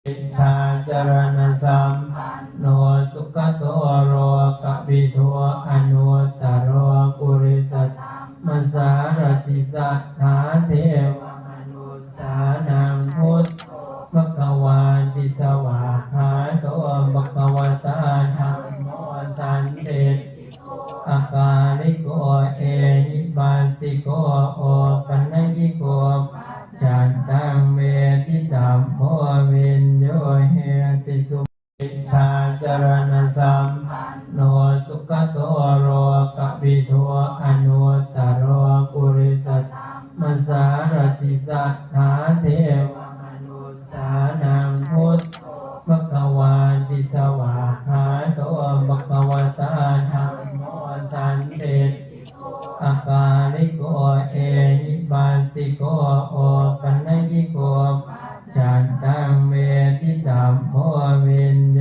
ชาจารณสัมปันโนสุขโตโรกบิโทอนุตตรโรปุริสธัมมสารติสัทธาเทวมนุสสานังพุทโธภควาติสวากขาโตภควตาธัมโมสันติอาการิโกเอหิปัสสิโกโอปัญญิโกจัตตังเมติตัมโมวินโยเหติสุชาจารณสัมปันโนสุขโตโรกบิโทอนุตตรโรปุริสธัมมสารติสัทธาเทวมนุสสานังพุทโธภควาติสวากขาโตภควตาธัมโมสันติอาการิโกเอหิปัสสิโกโอปัญญิโกจัตตังเมติตัมโมวินโย